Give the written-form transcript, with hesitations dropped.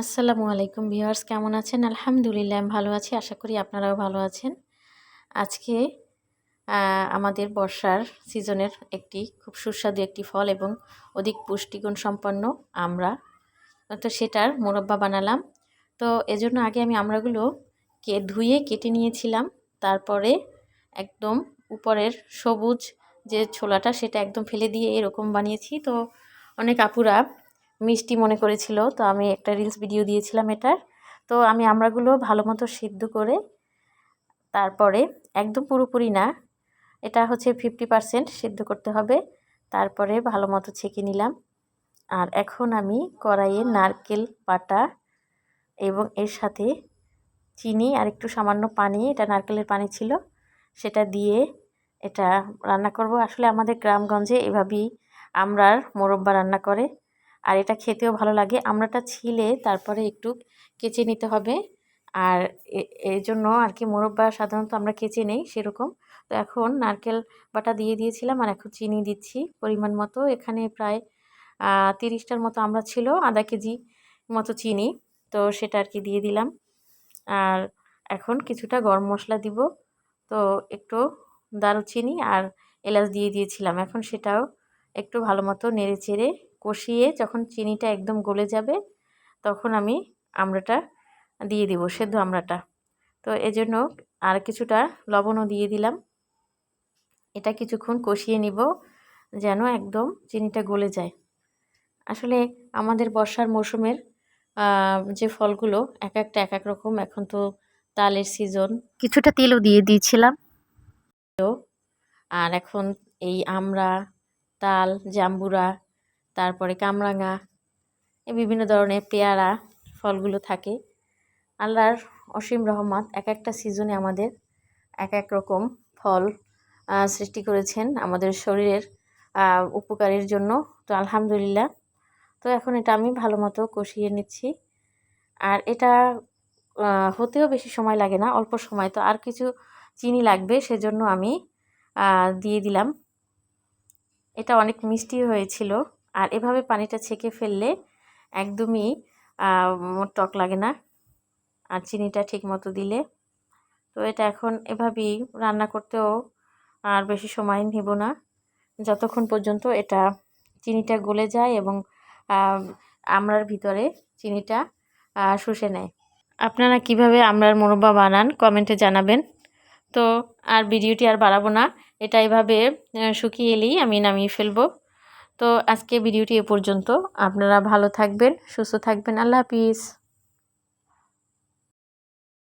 আসসালামু আলাইকুম ভিউয়ার্স, কেমন আছেন? আলহামদুলিল্লাহ আমি ভালো আছি। আশা করি আপনারাও ভালো আছেন। আজকে আমাদের বর্ষার সিজনের একটি খুব সুস্বাদু একটি ফল এবং অধিক পুষ্টিগুণ সম্পন্ন আমড়া। তো সেটার মোরব্বা বানালাম। তো এজন্য আগে আমি আমড়াগুলো ধুয়ে কেটে নিয়েছিলাম। তারপরে একদম উপরের সবুজ যে ছোলাটা সেটা একদম ফেলে দিয়ে এরকম বানিয়েছি। তো অনেক আপুরা মিষ্টি মনে করেছিল, তো আমি একটা রিলস ভিডিও দিয়েছিলাম এটার। তো আমি আমড়াগুলো ভালো মতো সিদ্ধ করে তারপরে একদম পুরোপুরি না, এটা হচ্ছে 50% সিদ্ধ করতে হবে। তারপরে ভালো মতো ছেঁকে নিলাম। আর এখন আমি কড়াইয়ে নারকেল বাটা এবং এর সাথে চিনি আর একটু সামান্য পানি, এটা নারকেলের পানি ছিল, সেটা দিয়ে এটা রান্না করব। আসলে আমাদের গ্রামগঞ্জে এভাবেই আমড়ার মোরব্বা রান্না করে, আর এটা খেতেও ভালো লাগে। আমড়াটা ছিলে তারপরে একটু কেচে নিতে হবে, আর এই জন্য আর কি মোরব্বা সাধারণত আমরা কেচে নেই সেরকম। তো এখন নারকেল বাটা দিয়ে দিয়েছিলাম আর এখন চিনি দিচ্ছি পরিমাণ মতো। এখানে প্রায় 30টার মতো আমড়া ছিল, আধা কেজি মতো চিনি, তো সেটা আর কি দিয়ে দিলাম। আর এখন কিছুটা গরম মশলা দিব, তো একটু দারুচিনি আর এলাচ দিয়ে দিয়েছিলাম। এখন সেটাও একটু ভালো মতো নেড়ে চেড়ে কষিয়ে যখন চিনিটা একদম গলে যাবে তখন আমি আমড়াটা দিয়ে দিব, সেদ্ধ আমড়াটা। তো এজন্য আর কিছুটা লবণও দিয়ে দিলাম। এটা কিছুক্ষণ কষিয়ে নিব যেন একদম চিনিটা গলে যায়। আসলে আমাদের বর্ষার মৌসুমের যে ফলগুলো এক একটা এক এক রকম। এখন তো তালের সিজন, কিছুটা তেলও দিয়ে দিয়েছিলাম। আর এখন এই আমড়া, তাল, জাম্বুরা, তারপরে কামরাঙা, এই বিভিন্ন ধরনের পেয়ারা ফলগুলো থাকে। আল্লাহর অসীম রহমত, এক একটা সিজনে আমাদের এক এক রকম ফল সৃষ্টি করেছেন আমাদের শরীরের উপকারের জন্য। তো আলহামদুলিল্লাহ। তো এখন এটা আমি ভালো মতো কষিয়ে নিচ্ছি। আর এটা হতেও বেশি সময় লাগে না, অল্প সময়। তো আর কিছু চিনি লাগবে, সেজন্য আমি দিয়ে দিলাম। এটা অনেক মিষ্টি হয়েছিল, আর এভাবে পানিটা ছেঁকে ফেললে একদমই টক লাগে না, আর চিনিটা ঠিক মতো দিলে। তো এটা এখন এভাবেই রান্না করতেও আর বেশি সময় নেব না, যতক্ষণ পর্যন্ত এটা চিনিটা গলে যায় এবং আমড়ার ভিতরে চিনিটা শুষে নেয়। আপনারা কিভাবে আমড়ার মোরব্বা বানান কমেন্টে জানাবেন। তো আর ভিডিওটি আর বাড়াবো না, এটা এভাবে শুকিয়ে এলেই আমি নামিয়ে ফেলবো। তো আজকে ভিডিওটি এ পর্যন্ত। আপনারা ভালো থাকবেন, সুস্থ থাকবেন। আল্লাহ হাফিজ।